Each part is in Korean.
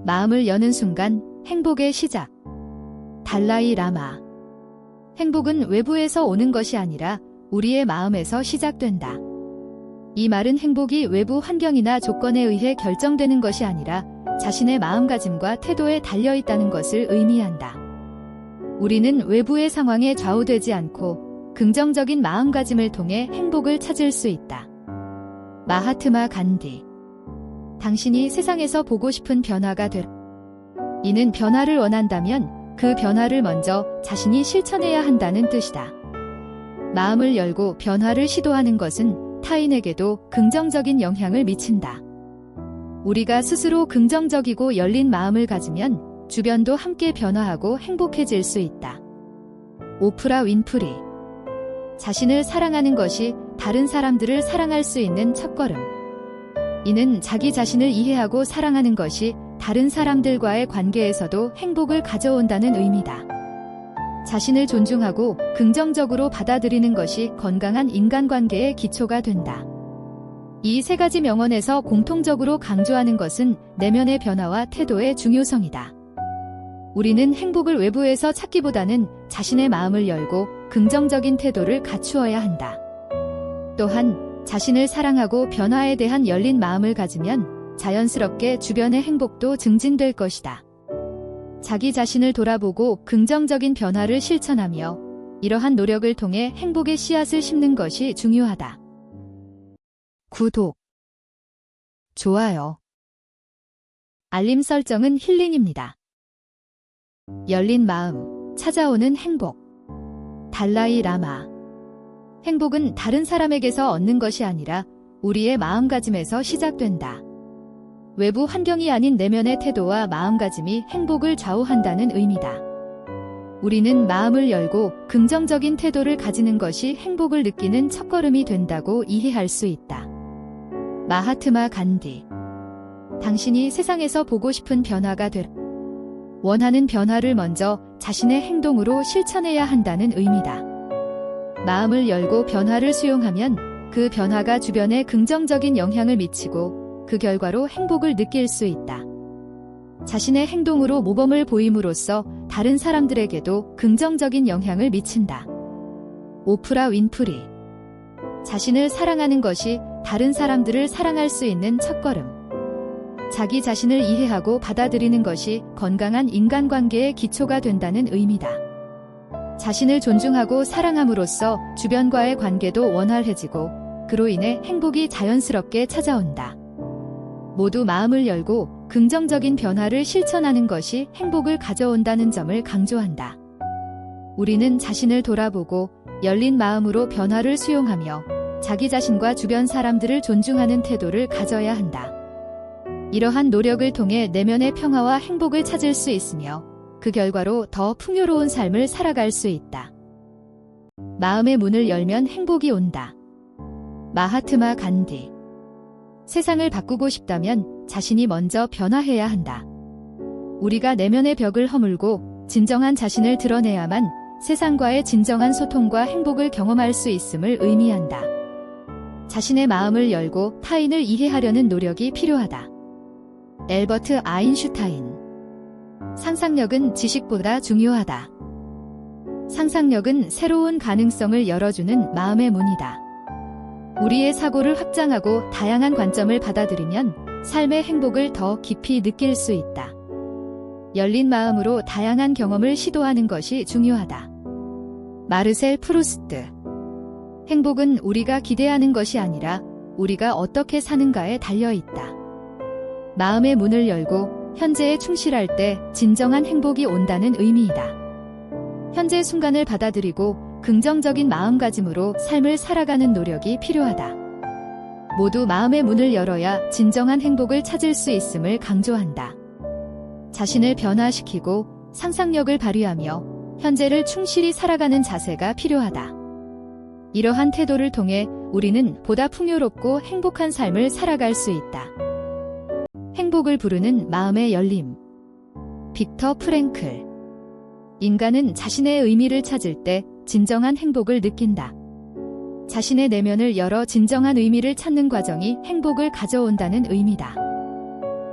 마음을 여는 순간 행복의 시작. 달라이 라마. 행복은 외부에서 오는 것이 아니라 우리의 마음에서 시작된다. 이 말은 행복이 외부 환경이나 조건에 의해 결정되는 것이 아니라 자신의 마음가짐과 태도에 달려있다는 것을 의미한다. 우리는 외부의 상황에 좌우되지 않고 긍정적인 마음가짐을 통해 행복을 찾을 수 있다. 마하트마 간디. 당신이 세상에서 보고 싶은 변화가 되라. 이는 변화를 원한다면 그 변화를 먼저 자신이 실천해야 한다는 뜻이다. 마음을 열고 변화를 시도하는 것은 타인에게도 긍정적인 영향을 미친다. 우리가 스스로 긍정적이고 열린 마음을 가지면 주변도 함께 변화하고 행복해질 수 있다. 오프라 윈프리. 자신을 사랑하는 것이 다른 사람들을 사랑할 수 있는 첫걸음. 이는 자기 자신을 이해하고 사랑하는 것이 다른 사람들과의 관계에서도 행복을 가져온다는 의미다. 자신을 존중하고 긍정적으로 받아들이는 것이 건강한 인간관계의 기초가 된다. 이 세 가지 명언에서 공통적으로 강조하는 것은 내면의 변화와 태도의 중요성이다. 우리는 행복을 외부에서 찾기보다는 자신의 마음을 열고 긍정적인 태도를 갖추어야 한다. 또한 자신을 사랑하고 변화에 대한 열린 마음을 가지면 자연스럽게 주변의 행복도 증진될 것이다. 자기 자신을 돌아보고 긍정적인 변화를 실천하며 이러한 노력을 통해 행복의 씨앗을 심는 것이 중요하다. 구독, 좋아요, 알림 설정은 힐링입니다. 열린 마음, 찾아오는 행복. 달라이 라마. 행복은 다른 사람에게서 얻는 것이 아니라 우리의 마음가짐에서 시작된다. 외부 환경이 아닌 내면의 태도와 마음가짐이 행복을 좌우한다는 의미다. 우리는 마음을 열고 긍정적인 태도를 가지는 것이 행복을 느끼는 첫걸음이 된다고 이해할 수 있다. 마하트마 간디. 당신이 세상에서 보고 싶은 변화가 되라. 원하는 변화를 먼저 자신의 행동으로 실천해야 한다는 의미다. 마음을 열고 변화를 수용하면 그 변화가 주변에 긍정적인 영향을 미치고 그 결과로 행복을 느낄 수 있다. 자신의 행동으로 모범을 보임으로써 다른 사람들에게도 긍정적인 영향을 미친다. 오프라 윈프리. 자신을 사랑하는 것이 다른 사람들을 사랑할 수 있는 첫걸음. 자기 자신을 이해하고 받아들이는 것이 건강한 인간관계의 기초가 된다는 의미다. 자신을 존중하고 사랑함으로써 주변과의 관계도 원활해지고 그로 인해 행복이 자연스럽게 찾아온다. 모두 마음을 열고 긍정적인 변화를 실천하는 것이 행복을 가져온다는 점을 강조한다. 우리는 자신을 돌아보고 열린 마음으로 변화를 수용하며 자기 자신과 주변 사람들을 존중하는 태도를 가져야 한다. 이러한 노력을 통해 내면의 평화와 행복을 찾을 수 있으며 그 결과로 더 풍요로운 삶을 살아갈 수 있다. 마음의 문을 열면 행복이 온다. 마하트마 간디. 세상을 바꾸고 싶다면 자신이 먼저 변화해야 한다. 우리가 내면의 벽을 허물고 진정한 자신을 드러내야만 세상과의 진정한 소통과 행복을 경험할 수 있음을 의미한다. 자신의 마음을 열고 타인을 이해하려는 노력이 필요하다. 엘버트 아인슈타인. 상상력은 지식보다 중요하다. 상상력은 새로운 가능성을 열어주는 마음의 문이다. 우리의 사고를 확장하고 다양한 관점을 받아들이면 삶의 행복을 더 깊이 느낄 수 있다. 열린 마음으로 다양한 경험을 시도하는 것이 중요하다. 마르셀 프루스트. 행복은 우리가 기대하는 것이 아니라 우리가 어떻게 사는가에 달려있다. 마음의 문을 열고 현재에 충실할 때 진정한 행복이 온다는 의미이다. 현재 순간을 받아들이고 긍정적인 마음가짐으로 삶을 살아가는 노력이 필요하다. 모두 마음의 문을 열어야 진정한 행복을 찾을 수 있음을 강조한다. 자신을 변화시키고 상상력을 발휘하며 현재를 충실히 살아가는 자세가 필요하다. 이러한 태도를 통해 우리는 보다 풍요롭고 행복한 삶을 살아갈 수 있다. 행복을 부르는 마음의 열림. 빅터 프랭클. 인간은 자신의 의미를 찾을 때 진정한 행복을 느낀다. 자신의 내면을 열어 진정한 의미를 찾는 과정이 행복을 가져온다는 의미다.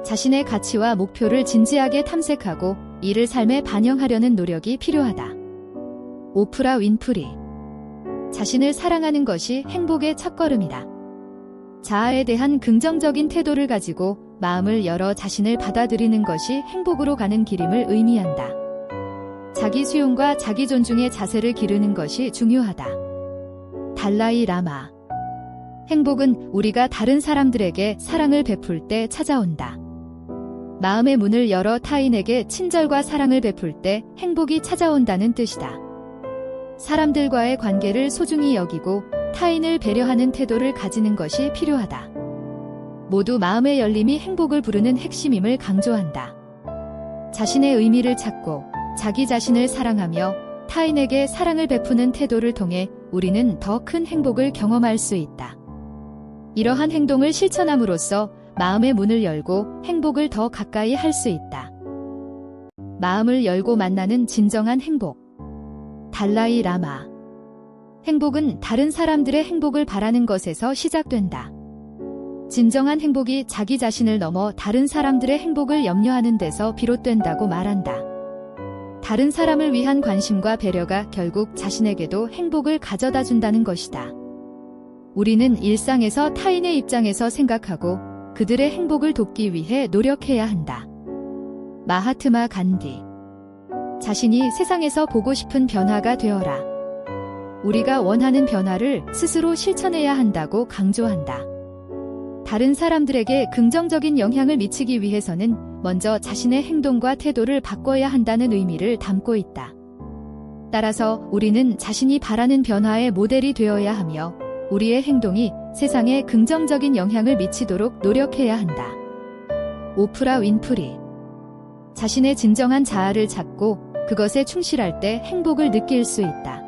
자신의 가치와 목표를 진지하게 탐색하고 이를 삶에 반영하려는 노력이 필요하다. 오프라 윈프리. 자신을 사랑하는 것이 행복의 첫걸음이다. 자아에 대한 긍정적인 태도를 가지고 마음을 열어 자신을 받아들이는 것이 행복으로 가는 길임을 의미한다. 자기 수용과 자기 존중의 자세를 기르는 것이 중요하다. 달라이 라마. 행복은 우리가 다른 사람들에게 사랑을 베풀 때 찾아온다. 마음의 문을 열어 타인에게 친절과 사랑을 베풀 때 행복이 찾아온다는 뜻이다. 사람들과의 관계를 소중히 여기고 타인을 배려하는 태도를 가지는 것이 필요하다. 모두 마음의 열림이 행복을 부르는 핵심임을 강조한다. 자신의 의미를 찾고 자기 자신을 사랑하며 타인에게 사랑을 베푸는 태도를 통해 우리는 더 큰 행복을 경험할 수 있다. 이러한 행동을 실천함으로써 마음의 문을 열고 행복을 더 가까이 할 수 있다. 마음을 열고 만나는 진정한 행복. 달라이 라마. 행복은 다른 사람들의 행복을 바라는 것에서 시작된다. 진정한 행복이 자기 자신을 넘어 다른 사람들의 행복을 염려하는 데서 비롯된다고 말한다. 다른 사람을 위한 관심과 배려가 결국 자신에게도 행복을 가져다 준다는 것이다. 우리는 일상에서 타인의 입장에서 생각하고 그들의 행복을 돕기 위해 노력해야 한다. 마하트마 간디. 자신이 세상에서 보고 싶은 변화가 되어라. 우리가 원하는 변화를 스스로 실천해야 한다고 강조한다. 다른 사람들에게 긍정적인 영향을 미치기 위해서는 먼저 자신의 행동과 태도를 바꿔야 한다는 의미를 담고 있다. 따라서 우리는 자신이 바라는 변화의 모델이 되어야 하며 우리의 행동이 세상에 긍정적인 영향을 미치도록 노력해야 한다. 오프라 윈프리. 자신의 진정한 자아를 찾고 그것에 충실할 때 행복을 느낄 수 있다.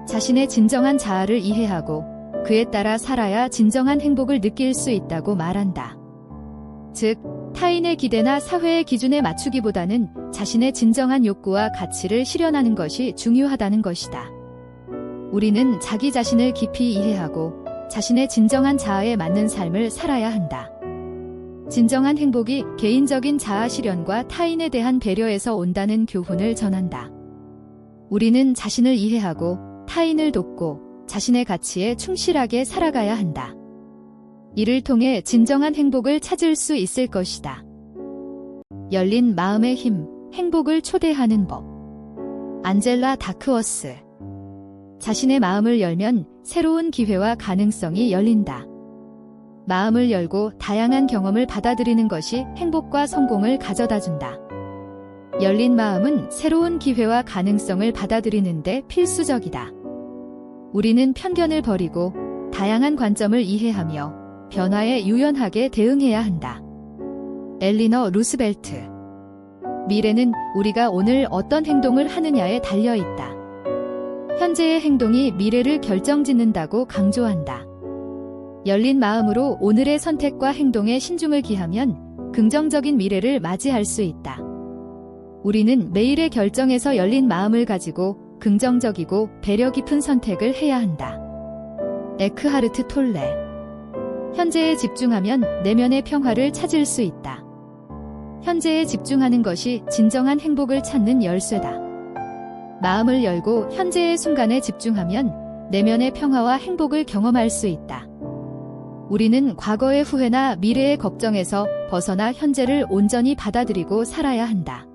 자신의 진정한 자아를 이해하고 그에 따라 살아야 진정한 행복을 느낄 수 있다고 말한다. 즉, 타인의 기대나 사회의 기준에 맞추기보다는 자신의 진정한 욕구와 가치를 실현하는 것이 중요하다는 것이다. 우리는 자기 자신을 깊이 이해하고 자신의 진정한 자아에 맞는 삶을 살아야 한다. 진정한 행복이 개인적인 자아 실현과 타인에 대한 배려에서 온다는 교훈을 전한다. 우리는 자신을 이해하고 타인을 돕고 자신의 가치에 충실하게 살아가야 한다. 이를 통해 진정한 행복을 찾을 수 있을 것이다. 열린 마음의 힘, 행복을 초대하는 법. 안젤라 다크워스. 자신의 마음을 열면 새로운 기회와 가능성이 열린다. 마음을 열고 다양한 경험을 받아들이는 것이 행복과 성공을 가져다준다. 열린 마음은 새로운 기회와 가능성을 받아들이는데 필수적이다. 우리는 편견을 버리고 다양한 관점을 이해하며 변화에 유연하게 대응해야 한다. 엘리너 루스벨트. 미래는 우리가 오늘 어떤 행동을 하느냐에 달려 있다. 현재의 행동이 미래를 결정짓는다고 강조한다. 열린 마음으로 오늘의 선택과 행동에 신중을 기하면 긍정적인 미래를 맞이할 수 있다. 우리는 매일의 결정에서 열린 마음을 가지고 긍정적이고 배려 깊은 선택을 해야 한다. 에크하르트 톨레. 현재에 집중하면 내면의 평화를 찾을 수 있다. 현재에 집중하는 것이 진정한 행복을 찾는 열쇠다. 마음을 열고 현재의 순간에 집중하면 내면의 평화와 행복을 경험할 수 있다. 우리는 과거의 후회나 미래의 걱정에서 벗어나 현재를 온전히 받아들이고 살아야 한다.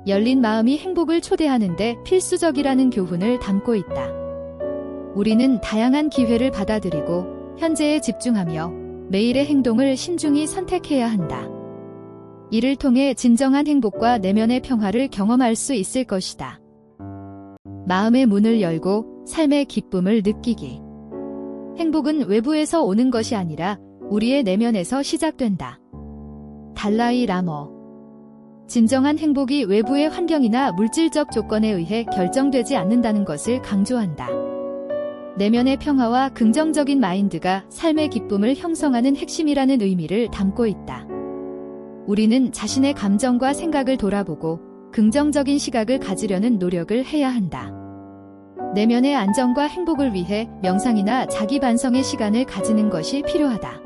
열린 마음이 행복을 초대하는데 필수적이라는 교훈을 담고 있다. 우리는 다양한 기회를 받아들이고 현재에 집중하며 매일의 행동을 신중히 선택해야 한다. 이를 통해 진정한 행복과 내면의 평화를 경험할 수 있을 것이다. 마음의 문을 열고 삶의 기쁨을 느끼기. 행복은 외부에서 오는 것이 아니라 우리의 내면에서 시작된다. 달라이 라마. 진정한 행복이 외부의 환경이나 물질적 조건에 의해 결정되지 않는다는 것을 강조한다. 내면의 평화와 긍정적인 마인드가 삶의 기쁨을 형성하는 핵심이라는 의미를 담고 있다. 우리는 자신의 감정과 생각을 돌아보고 긍정적인 시각을 가지려는 노력을 해야 한다. 내면의 안정과 행복을 위해 명상이나 자기 반성의 시간을 가지는 것이 필요하다.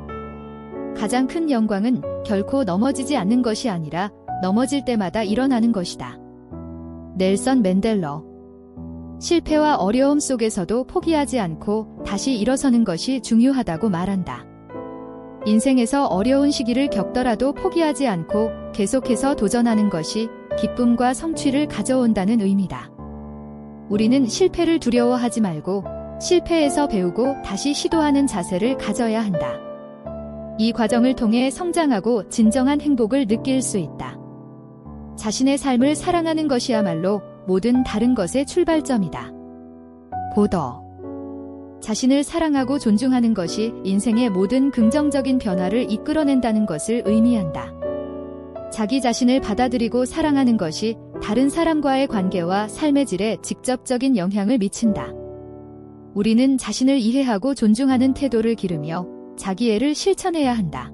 가장 큰 영광은 결코 넘어지지 않는 것이 아니라 넘어질 때마다 일어나는 것이다. 넬선 맨델러. 실패와 어려움 속에서도 포기하지 않고 다시 일어서는 것이 중요하다고 말한다. 인생에서 어려운 시기를 겪더라도 포기하지 않고 계속해서 도전하는 것이 기쁨과 성취를 가져온다는 의미다. 우리는 실패를 두려워하지 말고 실패에서 배우고 다시 시도하는 자세를 가져야 한다. 이 과정을 통해 성장하고 진정한 행복을 느낄 수 있다. 자신의 삶을 사랑하는 것이야말로 모든 다른 것의 출발점이다. 보더. 자신을 사랑하고 존중하는 것이 인생의 모든 긍정적인 변화를 이끌어낸다는 것을 의미한다. 자기 자신을 받아들이고 사랑하는 것이 다른 사람과의 관계와 삶의 질에 직접적인 영향을 미친다. 우리는 자신을 이해하고 존중하는 태도를 기르며 자기애를 실천해야 한다.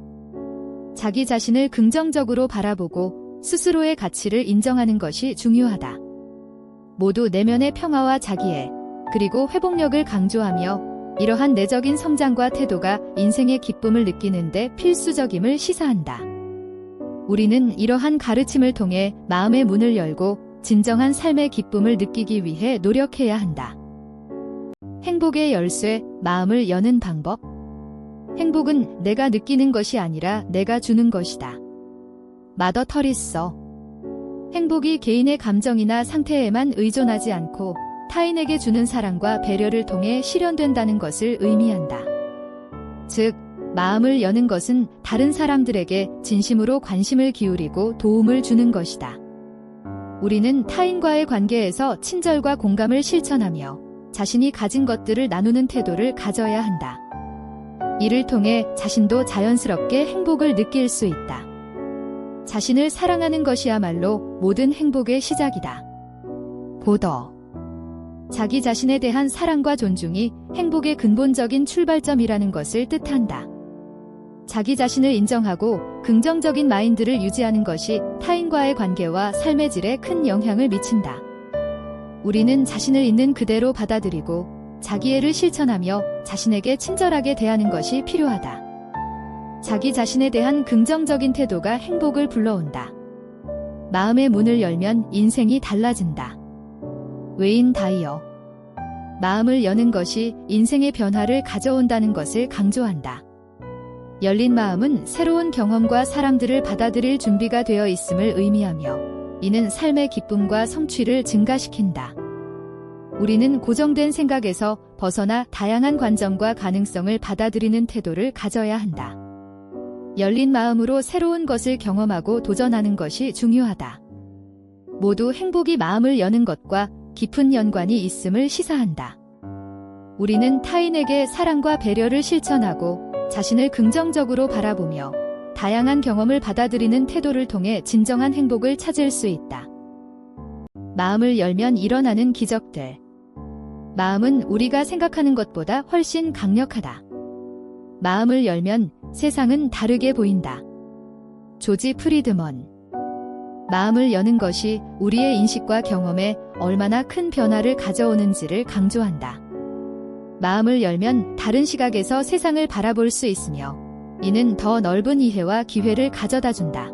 자기 자신을 긍정적으로 바라보고 스스로의 가치를 인정하는 것이 중요하다. 모두 내면의 평화와 자기애, 그리고 회복력을 강조하며 이러한 내적인 성장과 태도가 인생의 기쁨을 느끼는 데 필수적임을 시사한다. 우리는 이러한 가르침을 통해 마음의 문을 열고 진정한 삶의 기쁨을 느끼기 위해 노력해야 한다. 행복의 열쇠, 마음을 여는 방법. 행복은 내가 느끼는 것이 아니라 내가 주는 것이다. 마더 터리서. 행복이 개인의 감정이나 상태에만 의존하지 않고 타인에게 주는 사랑과 배려를 통해 실현된다는 것을 의미한다. 즉, 마음을 여는 것은 다른 사람들에게 진심으로 관심을 기울이고 도움을 주는 것이다. 우리는 타인과의 관계에서 친절과 공감을 실천하며 자신이 가진 것들을 나누는 태도를 가져야 한다. 이를 통해 자신도 자연스럽게 행복을 느낄 수 있다. 자신을 사랑하는 것이야말로 모든 행복의 시작이다. 보더. 자기 자신에 대한 사랑과 존중이 행복의 근본적인 출발점이라는 것을 뜻한다. 자기 자신을 인정하고 긍정적인 마인드를 유지하는 것이 타인과의 관계와 삶의 질에 큰 영향을 미친다. 우리는 자신을 있는 그대로 받아들이고 자기애를 실천하며 자신에게 친절하게 대하는 것이 필요하다. 자기 자신에 대한 긍정적인 태도가 행복을 불러온다. 마음의 문을 열면 인생이 달라진다. 웨인 다이어. 마음을 여는 것이 인생의 변화를 가져온다는 것을 강조한다. 열린 마음은 새로운 경험과 사람들을 받아들일 준비가 되어 있음을 의미하며 이는 삶의 기쁨과 성취를 증가시킨다. 우리는 고정된 생각에서 벗어나 다양한 관점과 가능성을 받아들이는 태도를 가져야 한다. 열린 마음으로 새로운 것을 경험하고 도전하는 것이 중요하다. 모두 행복이 마음을 여는 것과 깊은 연관이 있음을 시사한다. 우리는 타인에게 사랑과 배려를 실천하고 자신을 긍정적으로 바라보며 다양한 경험을 받아들이는 태도를 통해 진정한 행복을 찾을 수 있다. 마음을 열면 일어나는 기적들. 마음은 우리가 생각하는 것보다 훨씬 강력하다. 마음을 열면 세상은 다르게 보인다. 조지 프리드먼. 마음을 여는 것이 우리의 인식과 경험에 얼마나 큰 변화를 가져오는지를 강조한다. 마음을 열면 다른 시각에서 세상을 바라볼 수 있으며 이는 더 넓은 이해와 기회를 가져다 준다.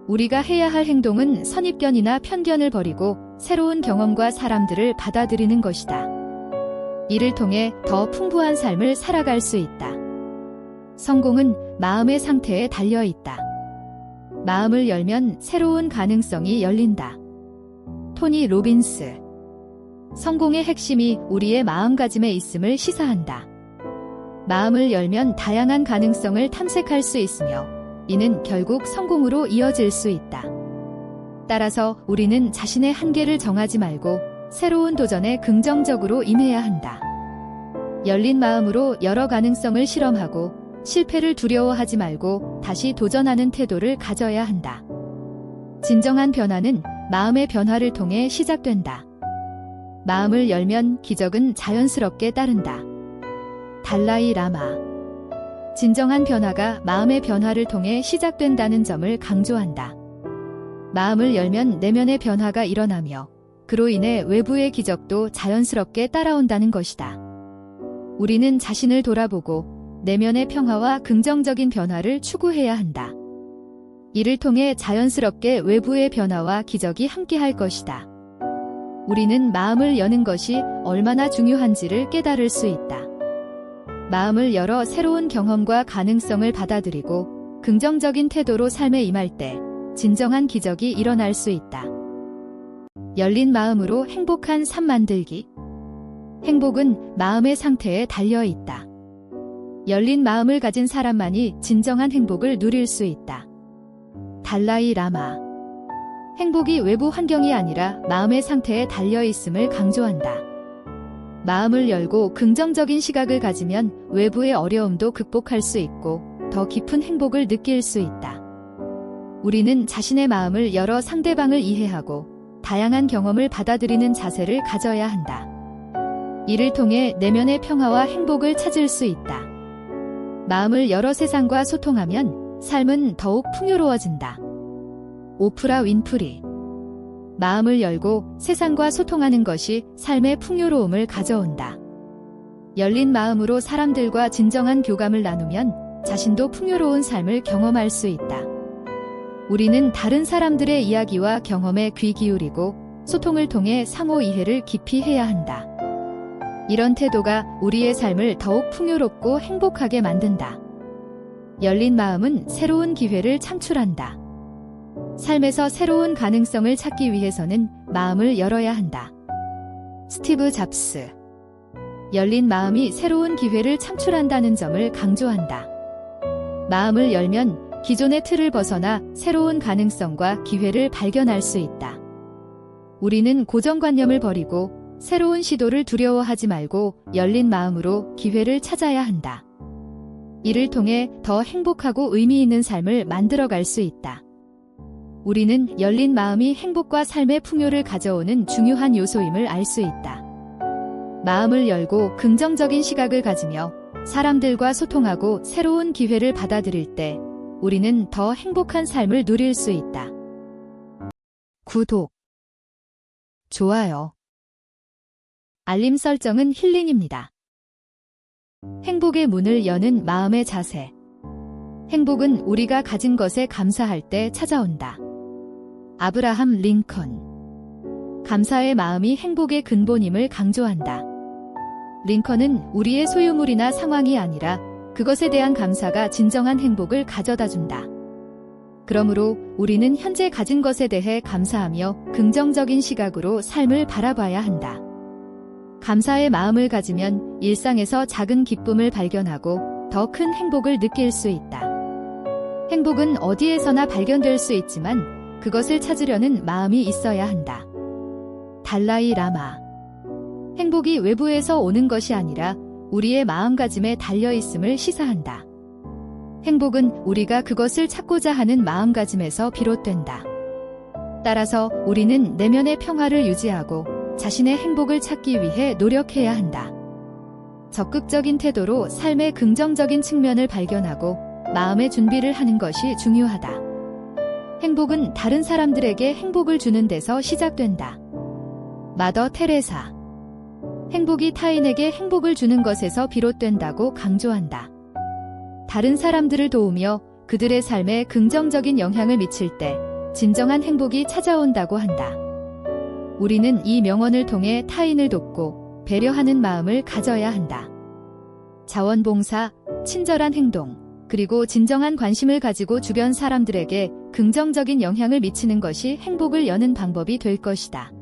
우리가 해야 할 행동은 선입견이나 편견을 버리고 새로운 경험과 사람들을 받아들이는 것이다. 이를 통해 더 풍부한 삶을 살아갈 수 있다. 성공은 마음의 상태에 달려 있다. 마음을 열면 새로운 가능성이 열린다. 토니 로빈스. 성공의 핵심이 우리의 마음가짐에 있음을 시사한다. 마음을 열면 다양한 가능성을 탐색할 수 있으며 이는 결국 성공으로 이어질 수 있다. 따라서 우리는 자신의 한계를 정하지 말고 새로운 도전에 긍정적으로 임해야 한다. 열린 마음으로 여러 가능성을 실험하고 실패를 두려워하지 말고 다시 도전하는 태도를 가져야 한다. 진정한 변화는 마음의 변화를 통해 시작된다. 마음을 열면 기적은 자연스럽게 따른다. 달라이 라마. 진정한 변화가 마음의 변화를 통해 시작된다는 점을 강조한다. 마음을 열면 내면의 변화가 일어나며 그로 인해 외부의 기적도 자연스럽게 따라온다는 것이다. 우리는 자신을 돌아보고 내면의 평화와 긍정적인 변화를 추구해야 한다. 이를 통해 자연스럽게 외부의 변화와 기적이 함께할 것이다. 우리는 마음을 여는 것이 얼마나 중요한지를 깨달을 수 있다. 마음을 열어 새로운 경험과 가능성을 받아들이고 긍정적인 태도로 삶에 임할 때 진정한 기적이 일어날 수 있다. 열린 마음으로 행복한 삶 만들기. 행복은 마음의 상태에 달려 있다. 열린 마음을 가진 사람만이 진정한 행복을 누릴 수 있다. 달라이 라마. 행복이 외부 환경이 아니라 마음의 상태에 달려 있음을 강조한다. 마음을 열고 긍정적인 시각을 가지면 외부의 어려움도 극복할 수 있고 더 깊은 행복을 느낄 수 있다. 우리는 자신의 마음을 열어 상대방을 이해하고 다양한 경험을 받아들이는 자세를 가져야 한다. 이를 통해 내면의 평화와 행복을 찾을 수 있다. 마음을 열어 세상과 소통하면 삶은 더욱 풍요로워진다. 오프라 윈프리. 마음을 열고 세상과 소통하는 것이 삶의 풍요로움을 가져온다. 열린 마음으로 사람들과 진정한 교감을 나누면 자신도 풍요로운 삶을 경험할 수 있다. 우리는 다른 사람들의 이야기와 경험에 귀 기울이고 소통을 통해 상호 이해를 깊이 해야 한다. 이런 태도가 우리의 삶을 더욱 풍요롭고 행복하게 만든다. 열린 마음은 새로운 기회를 창출한다. 삶에서 새로운 가능성을 찾기 위해서는 마음을 열어야 한다. 스티브 잡스. 열린 마음이 새로운 기회를 창출한다는 점을 강조한다. 마음을 열면 기존의 틀을 벗어나 새로운 가능성과 기회를 발견할 수 있다. 우리는 고정관념을 버리고 새로운 시도를 두려워하지 말고 열린 마음으로 기회를 찾아야 한다. 이를 통해 더 행복하고 의미 있는 삶을 만들어갈 수 있다. 우리는 열린 마음이 행복과 삶의 풍요를 가져오는 중요한 요소임을 알 수 있다. 마음을 열고 긍정적인 시각을 가지며 사람들과 소통하고 새로운 기회를 받아들일 때 우리는 더 행복한 삶을 누릴 수 있다. 구독, 좋아요, 알림 설정은 힐링입니다. 행복의 문을 여는 마음의 자세. 행복은 우리가 가진 것에 감사할 때 찾아온다. 아브라함 링컨. 감사의 마음이 행복의 근본임을 강조한다. 링컨은 우리의 소유물이나 상황이 아니라 그것에 대한 감사가 진정한 행복을 가져다 준다. 그러므로 우리는 현재 가진 것에 대해 감사하며 긍정적인 시각으로 삶을 바라봐야 한다. 감사의 마음을 가지면 일상에서 작은 기쁨을 발견하고 더 큰 행복을 느낄 수 있다. 행복은 어디에서나 발견될 수 있지만 그것을 찾으려는 마음이 있어야 한다. 달라이 라마. 행복이 외부에서 오는 것이 아니라 우리의 마음가짐에 달려 있음을 시사한다. 행복은 우리가 그것을 찾고자 하는 마음가짐에서 비롯된다. 따라서 우리는 내면의 평화를 유지하고 자신의 행복을 찾기 위해 노력해야 한다. 적극적인 태도로 삶의 긍정적인 측면을 발견하고 마음의 준비를 하는 것이 중요하다. 행복은 다른 사람들에게 행복을 주는 데서 시작된다. 마더 테레사. 행복이 타인에게 행복을 주는 것에서 비롯된다고 강조한다. 다른 사람들을 도우며 그들의 삶에 긍정적인 영향을 미칠 때 진정한 행복이 찾아온다고 한다. 우리는 이 명언을 통해 타인을 돕고 배려하는 마음을 가져야 한다. 자원봉사, 친절한 행동, 그리고 진정한 관심을 가지고 주변 사람들에게 긍정적인 영향을 미치는 것이 행복을 여는 방법이 될 것이다.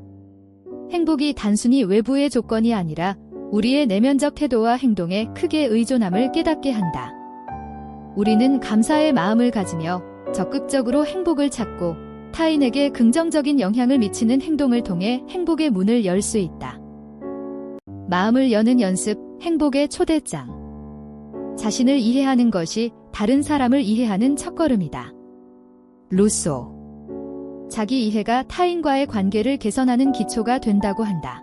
행복이 단순히 외부의 조건이 아니라 우리의 내면적 태도와 행동에 크게 의존함을 깨닫게 한다. 우리는 감사의 마음을 가지며 적극적으로 행복을 찾고 타인에게 긍정적인 영향을 미치는 행동을 통해 행복의 문을 열 수 있다. 마음을 여는 연습, 행복의 초대장. 자신을 이해하는 것이 다른 사람을 이해하는 첫걸음이다. 루소. 자기 이해가 타인과의 관계를 개선하는 기초가 된다고 한다.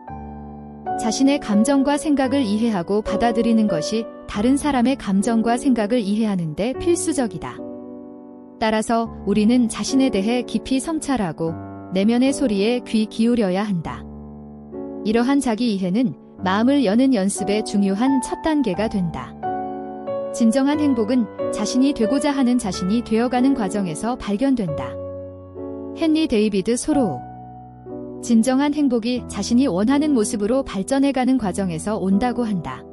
자신의 감정과 생각을 이해하고 받아들이는 것이 다른 사람의 감정과 생각을 이해하는 데 필수적이다. 따라서 우리는 자신에 대해 깊이 성찰하고 내면의 소리에 귀 기울여야 한다. 이러한 자기 이해는 마음을 여는 연습의 중요한 첫 단계가 된다. 진정한 행복은 자신이 되고자 하는 자신이 되어가는 과정에서 발견된다. 헨리 데이비드 소로우. 진정한 행복이 자신이 원하는 모습으로 발전해가는 과정에서 온다고 한다.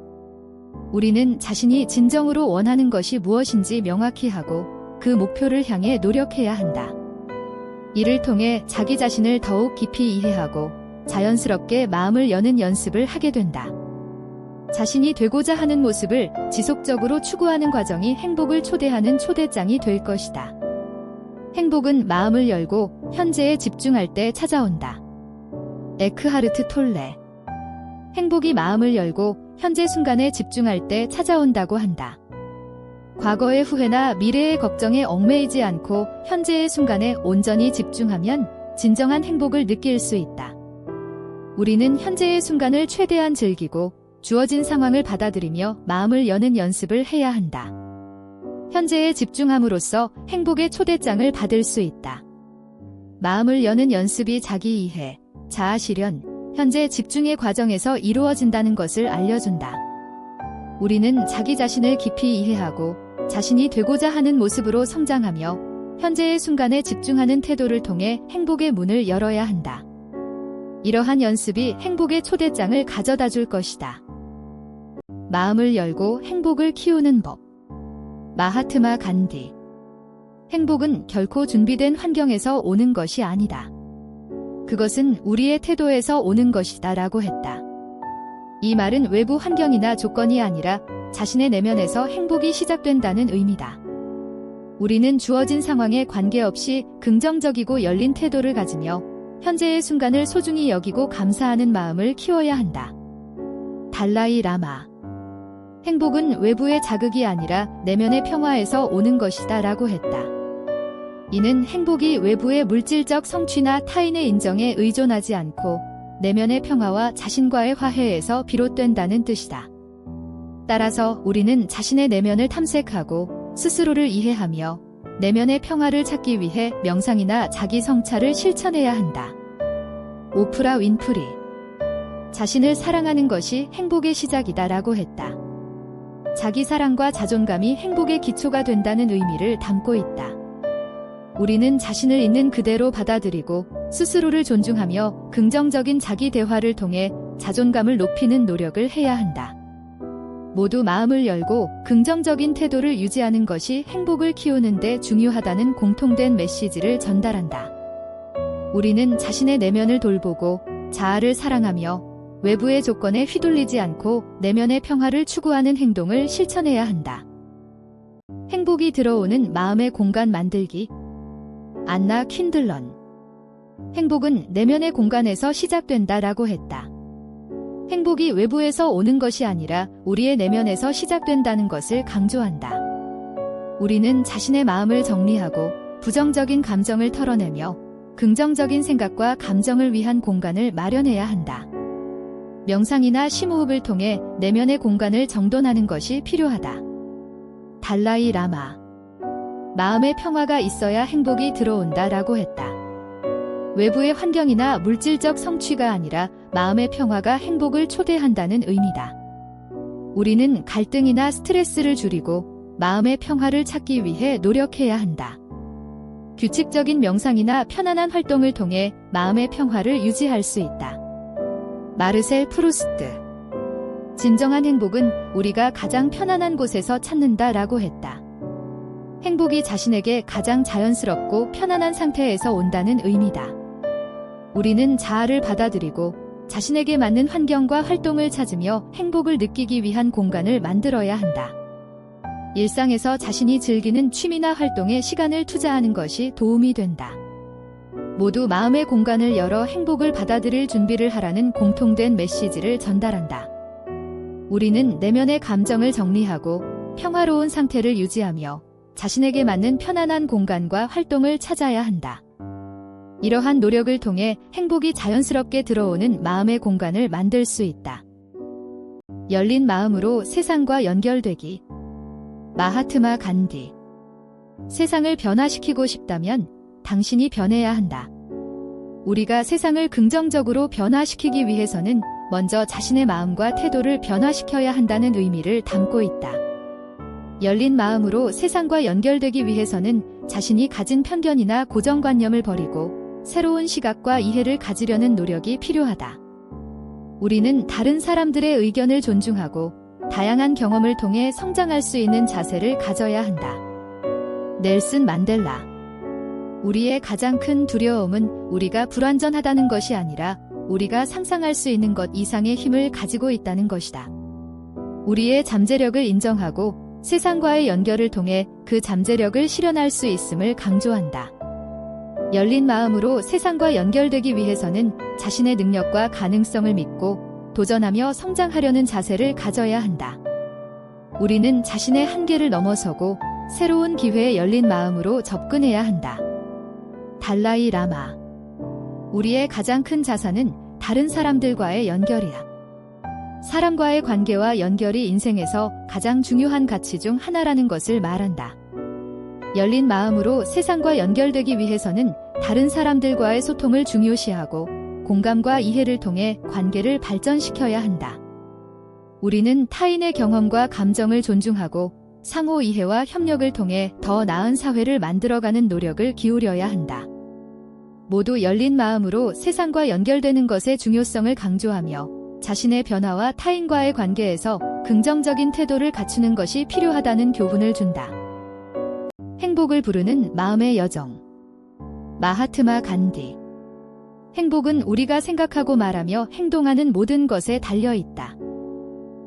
우리는 자신이 진정으로 원하는 것이 무엇인지 명확히 하고 그 목표를 향해 노력해야 한다. 이를 통해 자기 자신을 더욱 깊이 이해하고 자연스럽게 마음을 여는 연습을 하게 된다. 자신이 되고자 하는 모습을 지속적으로 추구하는 과정이 행복을 초대하는 초대장이 될 것이다. 행복은 마음을 열고 현재에 집중할 때 찾아온다. 에크하르트 톨레. 행복이 마음을 열고 현재 순간에 집중할 때 찾아온다고 한다. 과거의 후회나 미래의 걱정에 얽매이지 않고 현재의 순간에 온전히 집중하면 진정한 행복을 느낄 수 있다. 우리는 현재의 순간을 최대한 즐기고 주어진 상황을 받아들이며 마음을 여는 연습을 해야 한다. 현재에 집중함으로써 행복의 초대장을 받을 수 있다. 마음을 여는 연습이 자기 이해, 자아 실현, 현재 집중의 과정에서 이루어진다는 것을 알려준다. 우리는 자기 자신을 깊이 이해하고 자신이 되고자 하는 모습으로 성장하며 현재의 순간에 집중하는 태도를 통해 행복의 문을 열어야 한다. 이러한 연습이 행복의 초대장을 가져다 줄 것이다. 마음을 열고 행복을 키우는 법. 마하트마 간디. 행복은 결코 준비된 환경에서 오는 것이 아니다. 그것은 우리의 태도에서 오는 것이다 라고 했다. 이 말은 외부 환경이나 조건이 아니라 자신의 내면에서 행복이 시작된다는 의미다. 우리는 주어진 상황에 관계없이 긍정적이고 열린 태도를 가지며 현재의 순간을 소중히 여기고 감사하는 마음을 키워야 한다. 달라이 라마. 행복은 외부의 자극이 아니라 내면의 평화에서 오는 것이다 라고 했다. 이는 행복이 외부의 물질적 성취나 타인의 인정에 의존하지 않고 내면의 평화와 자신과의 화해에서 비롯된다는 뜻이다. 따라서 우리는 자신의 내면을 탐색하고 스스로를 이해하며 내면의 평화를 찾기 위해 명상이나 자기 성찰을 실천해야 한다. 오프라 윈프리. 자신을 사랑하는 것이 행복의 시작이다 라고 했다. 자기 사랑과 자존감이 행복의 기초가 된다는 의미를 담고 있다. 우리는 자신을 있는 그대로 받아들이고 스스로를 존중하며 긍정적인 자기 대화를 통해 자존감을 높이는 노력을 해야 한다. 모두 마음을 열고 긍정적인 태도를 유지하는 것이 행복을 키우는 데 중요하다는 공통된 메시지를 전달한다. 우리는 자신의 내면을 돌보고 자아를 사랑하며 외부의 조건에 휘둘리지 않고 내면의 평화를 추구하는 행동을 실천해야 한다. 행복이 들어오는 마음의 공간 만들기. 안나 퀸들런. 행복은 내면의 공간에서 시작된다라고 했다. 행복이 외부에서 오는 것이 아니라 우리의 내면에서 시작된다는 것을 강조한다. 우리는 자신의 마음을 정리하고 부정적인 감정을 털어내며 긍정적인 생각과 감정을 위한 공간을 마련해야 한다. 명상이나 심호흡을 통해 내면의 공간을 정돈하는 것이 필요하다. 달라이 라마. 마음의 평화가 있어야 행복이 들어온다라고 했다. 외부의 환경이나 물질적 성취가 아니라 마음의 평화가 행복을 초대한다는 의미다. 우리는 갈등이나 스트레스를 줄이고 마음의 평화를 찾기 위해 노력해야 한다. 규칙적인 명상이나 편안한 활동을 통해 마음의 평화를 유지할 수 있다. 마르셀 프루스트. 진정한 행복은 우리가 가장 편안한 곳에서 찾는다라고 했다. 행복이 자신에게 가장 자연스럽고 편안한 상태에서 온다는 의미다. 우리는 자아를 받아들이고 자신에게 맞는 환경과 활동을 찾으며 행복을 느끼기 위한 공간을 만들어야 한다. 일상에서 자신이 즐기는 취미나 활동에 시간을 투자하는 것이 도움이 된다. 모두 마음의 공간을 열어 행복을 받아들일 준비를 하라는 공통된 메시지를 전달한다. 우리는 내면의 감정을 정리하고 평화로운 상태를 유지하며 자신에게 맞는 편안한 공간과 활동을 찾아야 한다. 이러한 노력을 통해 행복이 자연스럽게 들어오는 마음의 공간을 만들 수 있다. 열린 마음으로 세상과 연결되기. 마하트마 간디. 세상을 변화시키고 싶다면 당신이 변해야 한다. 우리가 세상을 긍정적으로 변화시키기 위해서는 먼저 자신의 마음과 태도를 변화시켜야 한다는 의미를 담고 있다. 열린 마음으로 세상과 연결되기 위해서는 자신이 가진 편견이나 고정관념을 버리고 새로운 시각과 이해를 가지려는 노력이 필요하다. 우리는 다른 사람들의 의견을 존중하고 다양한 경험을 통해 성장할 수 있는 자세를 가져야 한다. 넬슨 만델라. 우리의 가장 큰 두려움은 우리가 불완전하다는 것이 아니라 우리가 상상할 수 있는 것 이상의 힘을 가지고 있다는 것이다. 우리의 잠재력을 인정하고 세상과의 연결을 통해 그 잠재력을 실현할 수 있음을 강조한다. 열린 마음으로 세상과 연결되기 위해서는 자신의 능력과 가능성을 믿고 도전하며 성장하려는 자세를 가져야 한다. 우리는 자신의 한계를 넘어서고 새로운 기회에 열린 마음으로 접근해야 한다. 달라이 라마. 우리의 가장 큰 자산은 다른 사람들과의 연결이다. 사람과의 관계와 연결이 인생에서 가장 중요한 가치 중 하나라는 것을 말한다. 열린 마음으로 세상과 연결되기 위해서는 다른 사람들과의 소통을 중요시하고 공감과 이해를 통해 관계를 발전시켜야 한다. 우리는 타인의 경험과 감정을 존중하고 상호 이해와 협력을 통해 더 나은 사회를 만들어가는 노력을 기울여야 한다. 모두 열린 마음으로 세상과 연결되는 것의 중요성을 강조하며 자신의 변화와 타인과의 관계에서 긍정적인 태도를 갖추는 것이 필요하다는 교훈을 준다. 행복을 부르는 마음의 여정. 마하트마 간디. 행복은 우리가 생각하고 말하며 행동하는 모든 것에 달려 있다.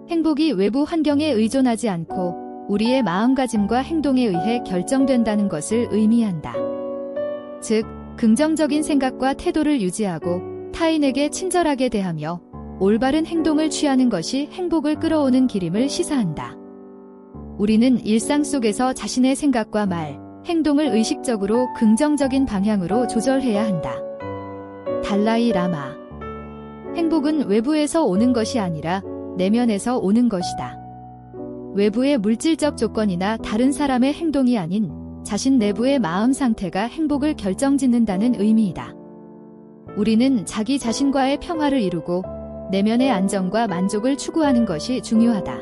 행복이 외부 환경에 의존하지 않고 우리의 마음가짐과 행동에 의해 결정된다는 것을 의미한다. 즉, 긍정적인 생각과 태도를 유지하고 타인에게 친절하게 대하며 올바른 행동을 취하는 것이 행복을 끌어오는 길임을 시사한다. 우리는 일상 속에서 자신의 생각과 말, 행동을 의식적으로 긍정적인 방향으로 조절해야 한다. 달라이 라마. 행복은 외부에서 오는 것이 아니라 내면에서 오는 것이다. 외부의 물질적 조건이나 다른 사람의 행동이 아닌 자신 내부의 마음 상태가 행복을 결정짓는다는 의미이다. 우리는 자기 자신과의 평화를 이루고 내면의 안정과 만족을 추구하는 것이 중요하다.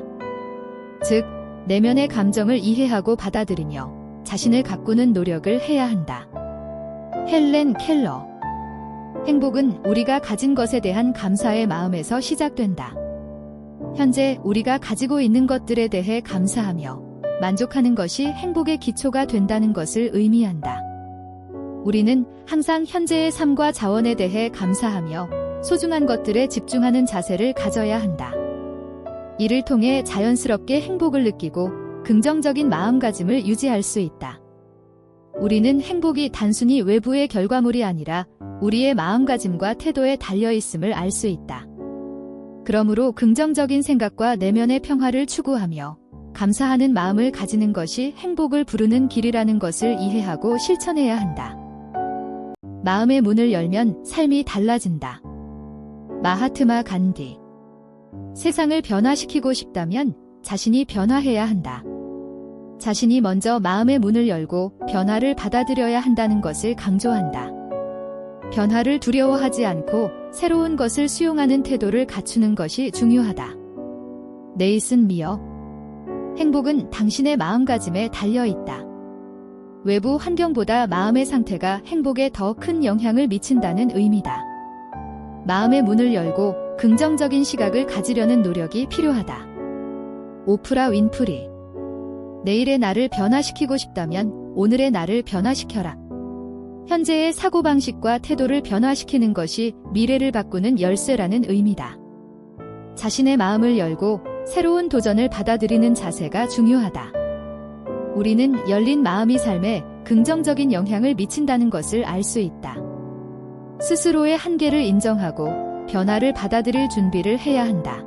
즉, 내면의 감정을 이해하고 받아들이며 자신을 가꾸는 노력을 해야 한다. 헬렌 켈러. 행복은 우리가 가진 것에 대한 감사의 마음에서 시작된다. 현재 우리가 가지고 있는 것들에 대해 감사하며 만족하는 것이 행복의 기초가 된다는 것을 의미한다. 우리는 항상 현재의 삶과 자원에 대해 감사하며 소중한 것들에 집중하는 자세를 가져야 한다. 이를 통해 자연스럽게 행복을 느끼고 긍정적인 마음가짐을 유지할 수 있다. 우리는 행복이 단순히 외부의 결과물이 아니라 우리의 마음가짐과 태도에 달려 있음을 알 수 있다. 그러므로 긍정적인 생각과 내면의 평화를 추구하며 감사하는 마음을 가지는 것이 행복을 부르는 길이라는 것을 이해하고 실천해야 한다. 마음의 문을 열면 삶이 달라진다. 마하트마 간디. 세상을 변화시키고 싶다면 자신이 변화해야 한다. 자신이 먼저 마음의 문을 열고 변화를 받아들여야 한다는 것을 강조한다. 변화를 두려워하지 않고 새로운 것을 수용하는 태도를 갖추는 것이 중요하다. 네이슨 미어. 행복은 당신의 마음가짐에 달려 있다. 외부 환경보다 마음의 상태가 행복에 더 큰 영향을 미친다는 의미다. 마음의 문을 열고 긍정적인 시각을 가지려는 노력이 필요하다. 오프라 윈프리. 내일의 나를 변화시키고 싶다면 오늘의 나를 변화시켜라. 현재의 사고방식과 태도를 변화시키는 것이 미래를 바꾸는 열쇠라는 의미다. 자신의 마음을 열고 새로운 도전을 받아들이는 자세가 중요하다. 우리는 열린 마음이 삶에 긍정적인 영향을 미친다는 것을 알 수 있다. 스스로의 한계를 인정하고 변화를 받아들일 준비를 해야 한다.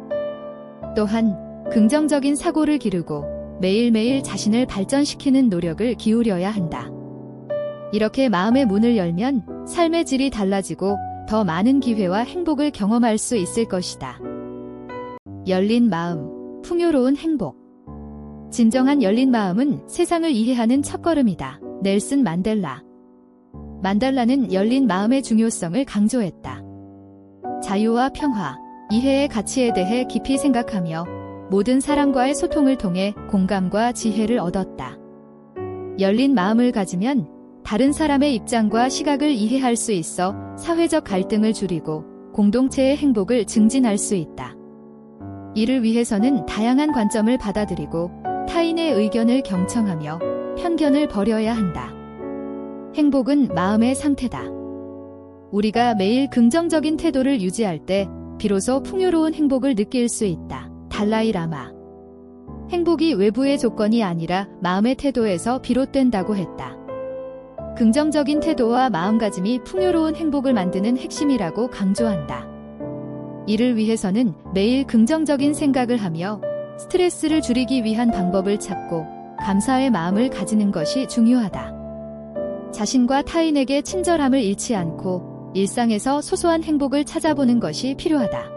또한 긍정적인 사고를 기르고 매일매일 자신을 발전시키는 노력을 기울여야 한다. 이렇게 마음의 문을 열면 삶의 질이 달라지고 더 많은 기회와 행복을 경험할 수 있을 것이다. 열린 마음, 풍요로운 행복. 진정한 열린 마음은 세상을 이해하는 첫걸음이다. 넬슨 만델라. 만델라는 열린 마음의 중요성을 강조했다. 자유와 평화, 이해의 가치에 대해 깊이 생각하며 모든 사람과의 소통을 통해 공감과 지혜를 얻었다. 열린 마음을 가지면 다른 사람의 입장과 시각을 이해할 수 있어 사회적 갈등을 줄이고 공동체의 행복을 증진할 수 있다. 이를 위해서는 다양한 관점을 받아들이고 타인의 의견을 경청하며 편견을 버려야 한다. 행복은 마음의 상태다. 우리가 매일 긍정적인 태도를 유지할 때 비로소 풍요로운 행복을 느낄 수 있다. 달라이 라마. 행복이 외부의 조건이 아니라 마음의 태도에서 비롯된다고 했다. 긍정적인 태도와 마음가짐이 풍요로운 행복을 만드는 핵심이라고 강조한다. 이를 위해서는 매일 긍정적인 생각을 하며 스트레스를 줄이기 위한 방법을 찾고 감사의 마음을 가지는 것이 중요하다. 자신과 타인에게 친절함을 잃지 않고 일상에서 소소한 행복을 찾아보는 것이 필요하다.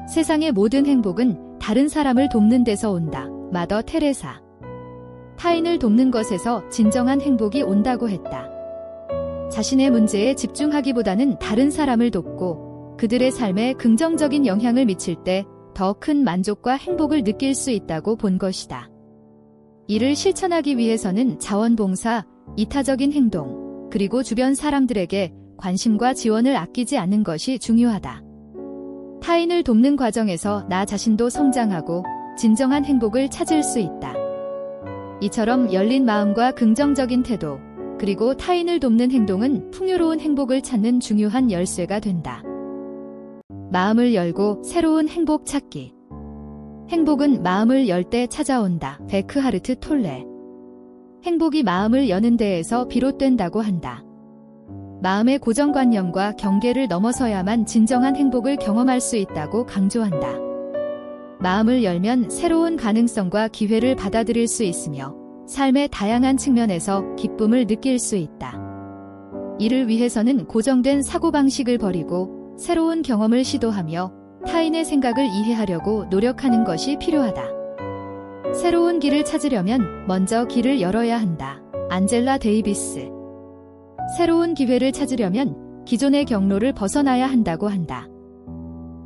세상의 모든 행복은 다른 사람을 돕는 데서 온다. 마더 테레사. 타인을 돕는 것에서 진정한 행복이 온다고 했다. 자신의 문제에 집중하기보다는 다른 사람을 돕고 그들의 삶에 긍정적인 영향을 미칠 때 더 큰 만족과 행복을 느낄 수 있다고 본 것이다. 이를 실천하기 위해서는 자원봉사, 이타적인 행동, 그리고 주변 사람들에게 관심과 지원을 아끼지 않는 것이 중요하다. 타인을 돕는 과정에서 나 자신도 성장하고 진정한 행복을 찾을 수 있다. 이처럼 열린 마음과 긍정적인 태도, 그리고 타인을 돕는 행동은 풍요로운 행복을 찾는 중요한 열쇠가 된다. 마음을 열고 새로운 행복 찾기. 행복은 마음을 열 때 찾아온다. 베크하르트 톨레. 행복이 마음을 여는 데에서 비롯된다고 한다. 마음의 고정관념과 경계를 넘어서야만 진정한 행복을 경험할 수 있다고 강조한다. 마음을 열면 새로운 가능성과 기회를 받아들일 수 있으며 삶의 다양한 측면에서 기쁨을 느낄 수 있다. 이를 위해서는 고정된 사고방식을 버리고 새로운 경험을 시도하며 타인의 생각을 이해하려고 노력하는 것이 필요하다. 새로운 길을 찾으려면 먼저 길을 열어야 한다. 안젤라 데이비스. 새로운 기회를 찾으려면 기존의 경로를 벗어나야 한다고 한다.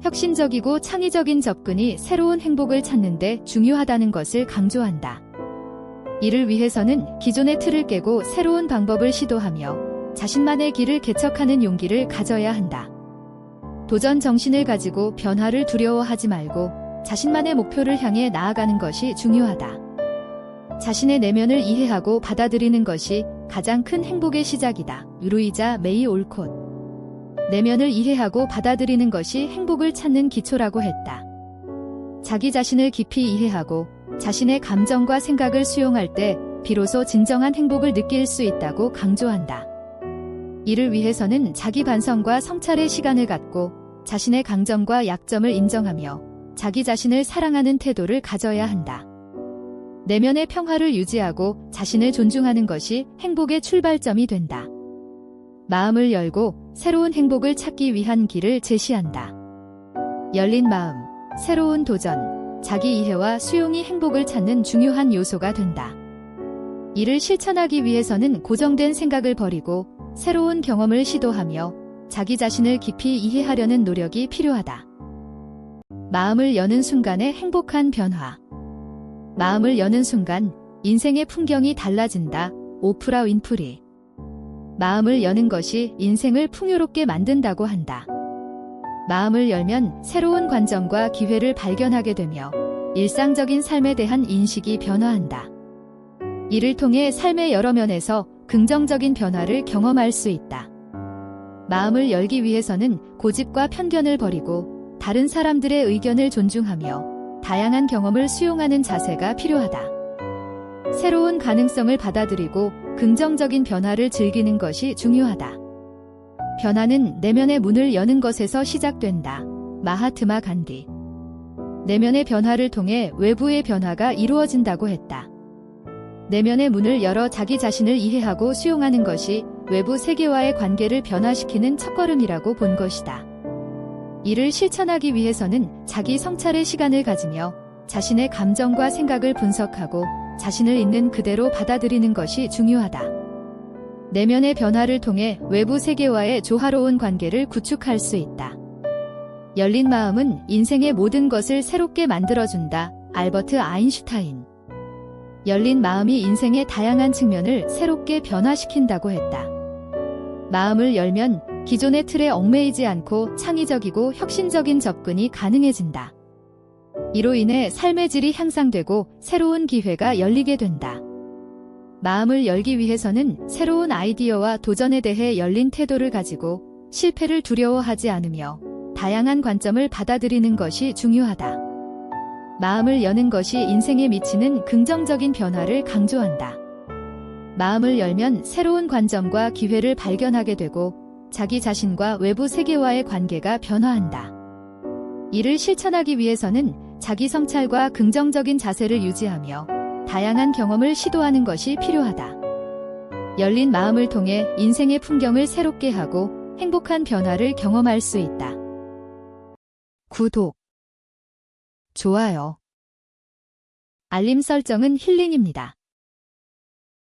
혁신적이고 창의적인 접근이 새로운 행복을 찾는 데 중요하다는 것을 강조한다. 이를 위해서는 기존의 틀을 깨고 새로운 방법을 시도하며 자신만의 길을 개척하는 용기를 가져야 한다. 도전 정신을 가지고 변화를 두려워하지 말고 자신만의 목표를 향해 나아가는 것이 중요하다. 자신의 내면을 이해하고 받아들이는 것이 가장 큰 행복의 시작이다. 루이자 메이 올콧. 내면을 이해하고 받아들이는 것이 행복을 찾는 기초라고 했다. 자기 자신을 깊이 이해하고 자신의 감정과 생각을 수용할 때 비로소 진정한 행복을 느낄 수 있다고 강조한다. 이를 위해서는 자기 반성과 성찰의 시간을 갖고 자신의 강점과 약점을 인정하며 자기 자신을 사랑하는 태도를 가져야 한다. 내면의 평화를 유지하고 자신을 존중하는 것이 행복의 출발점이 된다. 마음을 열고 새로운 행복을 찾기 위한 길을 제시한다. 열린 마음, 새로운 도전, 자기 이해와 수용이 행복을 찾는 중요한 요소가 된다. 이를 실천하기 위해서는 고정된 생각을 버리고 새로운 경험을 시도하며 자기 자신을 깊이 이해하려는 노력이 필요하다. 마음을 여는 순간의 행복한 변화. 마음을 여는 순간 인생의 풍경이 달라진다. 오프라 윈프리. 마음을 여는 것이 인생을 풍요롭게 만든다고 한다. 마음을 열면 새로운 관점과 기회를 발견하게 되며 일상적인 삶에 대한 인식이 변화한다. 이를 통해 삶의 여러 면에서 긍정적인 변화를 경험할 수 있다. 마음을 열기 위해서는 고집과 편견을 버리고 다른 사람들의 의견을 존중하며 다양한 경험을 수용하는 자세가 필요하다. 새로운 가능성을 받아들이고 긍정적인 변화를 즐기는 것이 중요하다. 변화는 내면의 문을 여는 것에서 시작된다. 마하트마 간디. 내면의 변화를 통해 외부의 변화가 이루어진다고 했다. 내면의 문을 열어 자기 자신을 이해하고 수용하는 것이 외부 세계와의 관계를 변화시키는 첫걸음이라고 본 것이다. 이를 실천하기 위해서는 자기 성찰의 시간을 가지며 자신의 감정과 생각을 분석하고 자신을 있는 그대로 받아들이는 것이 중요하다. 내면의 변화를 통해 외부 세계와의 조화로운 관계를 구축할 수 있다. 열린 마음은 인생의 모든 것을 새롭게 만들어준다. 알버트 아인슈타인. 열린 마음이 인생의 다양한 측면을 새롭게 변화시킨다고 했다. 마음을 열면 기존의 틀에 얽매이지 않고 창의적이고 혁신적인 접근이 가능해진다. 이로 인해 삶의 질이 향상되고 새로운 기회가 열리게 된다. 마음을 열기 위해서는 새로운 아이디어와 도전에 대해 열린 태도를 가지고 실패를 두려워하지 않으며 다양한 관점을 받아들이는 것이 중요하다. 마음을 여는 것이 인생에 미치는 긍정적인 변화를 강조한다. 마음을 열면 새로운 관점과 기회를 발견하게 되고 자기 자신과 외부 세계와의 관계가 변화한다. 이를 실천하기 위해서는 자기 성찰과 긍정적인 자세를 유지하며 다양한 경험을 시도하는 것이 필요하다. 열린 마음을 통해 인생의 풍경을 새롭게 하고 행복한 변화를 경험할 수 있다. 구독, 좋아요, 알림 설정은 힐링입니다.